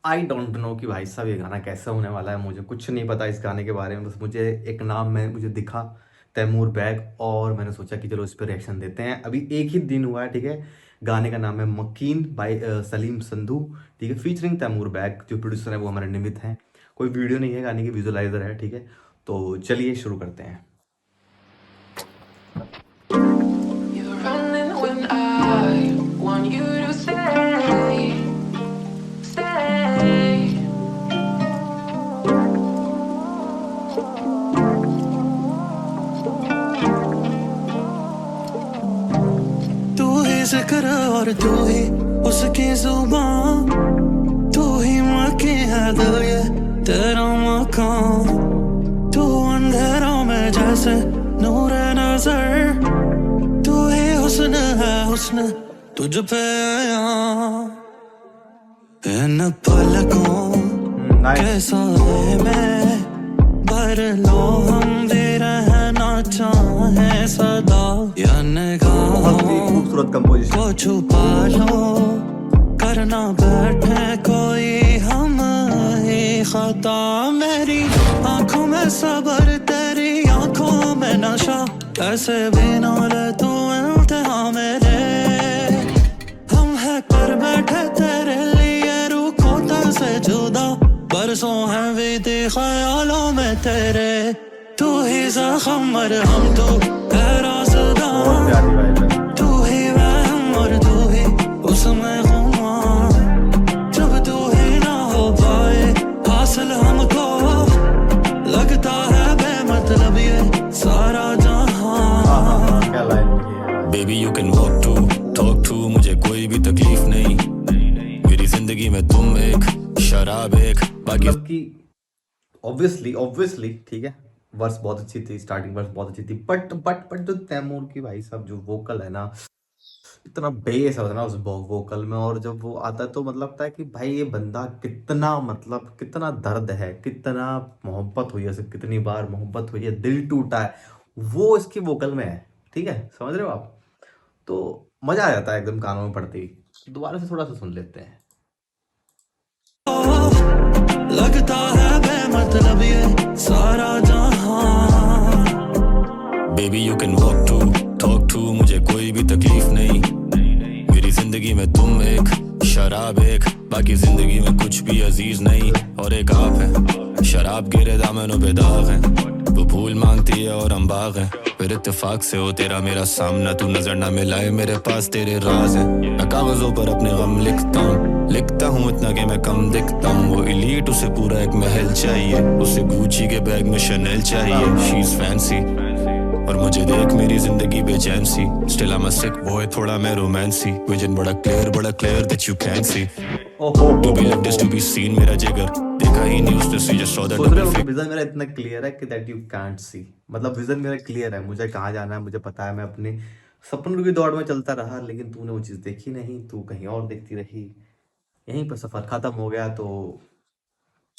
I don't know कि भाई साहब ये गाना कैसा होने वाला है। मुझे कुछ नहीं पता इस गाने के बारे में, बस मुझे एक नाम में मुझे दिखा, तैमूर बैग, और मैंने सोचा कि चलो इस पर रिएक्शन देते हैं। अभी एक ही दिन हुआ है, ठीक है। गाने का नाम है मकीन बाय सलीम संधू, ठीक है, फीचरिंग तैमूर बैग। जो प्रोड्यूसर है वो हमारे निमित हैं। कोई वीडियो नहीं है, गाने की विजुअलाइजर है, ठीक है। तो चलिए शुरू करते हैं। You're running when I want you to stay, stay. तू ही जिक्र और तू ही उसकी जुबान, तू ही मकी है दिल ये तेरा मकान। तू अंधेरों में जैसे नूर नजर, तू ही हुस्न है हुस्न तुझ पे आया। इन पलकों के साए में भर लो हम दे रहना चाहे सदा, या बहुत ही निगाहों खूबसूरत कंपोजिशन। को छुपा लो, करना बैठे कोई हम ही खता। मेरी आंखों में सबर, तेरी आंखों में नशा, ऐसे भी ना ले तू इम्तिहान मेरे। हम है कर बैठे तेरे लिए रुखों तक से जुदा, बरसों हैं बीती ख्यालों में तेरे। तू ही जख्म मरहम, तू है राज़दां, बहुत प्यारी वाइब है। तू ही वहम और तू ही उसमें खुमार। जब तू ही ना हो पाए हासिल हमको, लगता है बेमतलब ये सारा जहां। क्या लाइन लिखी है भाई। Baby you can walk to talk to, मुझे कोई भी तकलीफ नहीं। मेरी जिंदगी में तुम एक शराब एक बाकी। मतलब कि ऑब्वियसली ठीक है, वर्स बहुत अच्छी थी, स्टार्टिंग वर्स बहुत अच्छी थी, बट जो तैमूर की भाई साहब जो वोकल है ना, इतना बेस है ना उस वोकल में। और जब वो आता है तो मतलब लगता है कि भाई ये बंदा कितना, मतलब कितना दर्द है, कितना मोहब्बत हुई है उसे, कितनी बार मोहब्बत हुई है, दिल टूटा है, वो इसकी वोकल में है। ठीक है, समझ रहे हो आप? तो मजा आ जाता है एकदम कानों में पड़ते ही। दोबारा से थोड़ा सा सुन लेते हैं। लगता है बेमतलब ये सारा जहां। Baby you can walk to talk to, मुझे कोई भी तकलीफ नहीं। मेरी जिंदगी में तुम एक शराब एक बाकी जिंदगी में कुछ भी अजीज नहीं। और एक आप है शराब गिरे दामनों पे दाग है, वो फूल मांगती है और हम बाग हैं। फिर इत्तेफाक से हो तेरा मेरा सामना, तू नजर ना मिलाए मेरे पास तेरे राज हैं। मैं कागजों पर अपने गम लिखता हूँ इतना कि मैं कम दिखता हूँ। वो इलीट उसे पूरा एक महल चाहिए, उसे गुची के बैग में शनेल चाहिए। शी इज फैंसी और मुझे देख मेरी जिंदगी बेचैन सी। Still I am a sick boy, थोड़ा मैं रोमांसी। विजन बड़ा clear that you can see. To be lived is to be seen, मेरा जिगर देखा ही नहीं उसने, सी जस्ट सॉ दैट सोच रहे हो डबल कि विजन मेरा इतना क्लियर है कि दैट यू कांट सी। मतलब विजन मेरा क्लियर है, मुझे कहाँ जाना है मुझे पता है। मैं अपने सपनों की दौड़ में चलता रहा, लेकिन तूने वो चीज़ देखी नहीं, तू कहीं और देखती रही। यहीं पर सफर खत्म हो गया। तो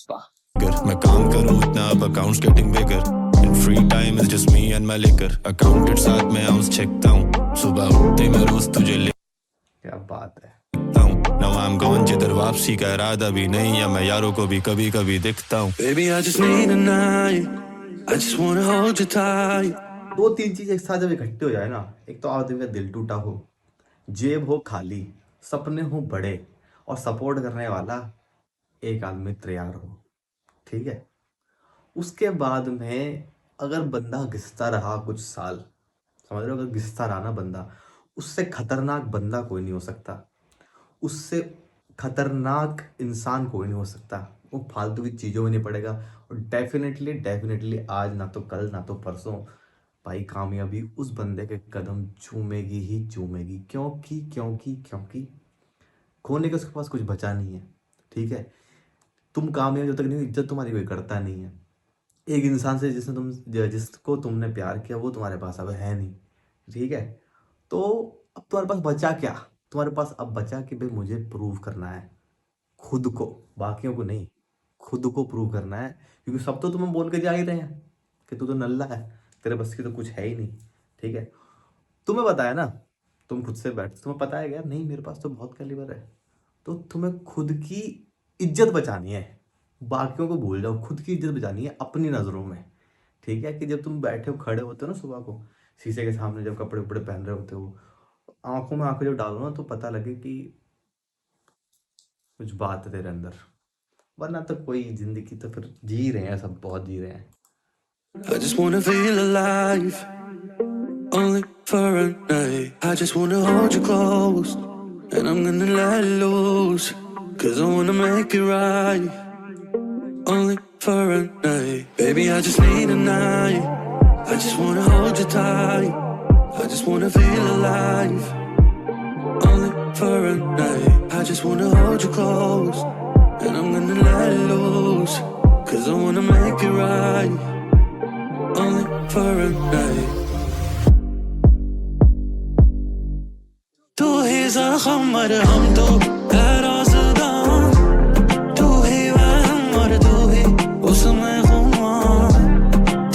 फिगर। मैं काम करूं इतना अब accounts getting bigger. In free time is just me and my liquor. Accountant साथ में आउंस चेकता हूं, सुबह उठते मैं रोज तुझे क्या बात है। लिखता हूं। नाउ आई एम गोइंग जिधर वापसी का इरादा भी नहीं, या मैं यारों को भी कभी कभी दिखता हूं। Baby, I just need a night, I just wanna hold you tight. दो तीन चीज एक साथ जब इकट्ठे हो जाए ना, एक तो आदमी का दिल टूटा हो, जेब हो खाली, सपने हो बड़े, और सपोर्ट करने वाला एक आदमी तैयार हो, ठीक है। उसके बाद में अगर बंदा घिसता रहा कुछ साल, समझ रहे हो, अगर घिसता रहा ना बंदा, उससे खतरनाक बंदा कोई नहीं हो सकता, उससे खतरनाक इंसान कोई नहीं हो सकता। वो फालतू की चीज़ों में नहीं पड़ेगा। और डेफिनेटली आज ना तो कल ना तो परसों भाई कामयाबी उस बंदे के कदम चूमेगी ही चूमेगी। क्योंकि खोने के उसके पास कुछ बचा नहीं है, ठीक है। तुम कामयाब जब तक नहीं हो, इज्जत तुम्हारी कोई करता नहीं है। एक इंसान से जिसको तुमने प्यार किया वो तुम्हारे पास अब है नहीं, ठीक है। तो अब तुम्हारे पास बचा क्या? तुम्हारे पास अब बचा कि भाई मुझे प्रूव करना है खुद को, बाकियों को नहीं, खुद को प्रूव करना है। क्योंकि सब तो तुम्हें बोल के जा ही रहे हैं कि तू तो नल्ला है, तेरे बस की तो कुछ है ही नहीं, ठीक है। तुम्हें पता है ना, तुम खुद से बैठ, तुम्हें पता है यार नहीं मेरे पास तो बहुत कैलिबर है। तो तुम्हें खुद की इज्जत बचानी है, बाकियों को भूल जाओ, खुद की इज्जत बचानी है अपनी नज़रों में, ठीक है? कि जब तुम बैठे हो, खड़े होते हो ना सुबह को, शीशे के सामने जब कपड़े वपड़े पहन रहे होते हो, आंखों में आंखें जब डालो ना, तो पता लगे कि कुछ बात है तेरे अंदर, वरना तो कोई जिंदगी तो फिर जी रहे हैं सब, बहुत जी रहे हैं। I just wanna feel alive, only for a night. I just wanna hold you close, and I'm gonna let it loose, 'cause I wanna make it right, only for a night. Baby, I just need a night, I just wanna hold you tight, I just wanna feel alive, only for a night. I just wanna hold you close, and I'm gonna let it loose, 'cause I wanna make it right, only for a night. तू ही ज़ख्म और हम तो है राज़दां, तू ही वहम और तू ही उसमें खुमार,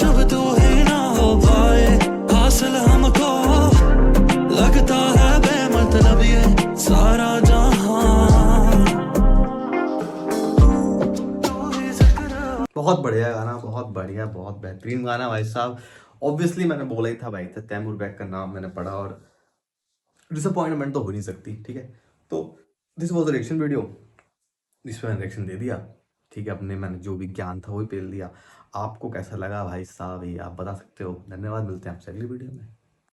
जब तू ही ना हो पाए हासिल हमको, लगता है बेमतलब ये सारा जहां। तू ही ज़िक्र बहुत बढ़िया गाना, बहुत बढ़िया, बहुत बेहतरीन गाना भाई साहब। ऑब्वियसली मैंने बोला ही था भाई, तैमूर बैग का नाम मैंने पढ़ा और डिसअपॉइंटमेंट तो हो नहीं सकती, ठीक है? तो दिस वॉज रिएक्शन वीडियो, जिसमें मैंने रिएक्शन दे दिया, ठीक है? अपने मैंने जो भी ज्ञान था वही पेल दिया। आपको कैसा लगा भाई साहब, ये आप बता सकते हो। धन्यवाद, मिलते हैं आपसे अगली वीडियो में।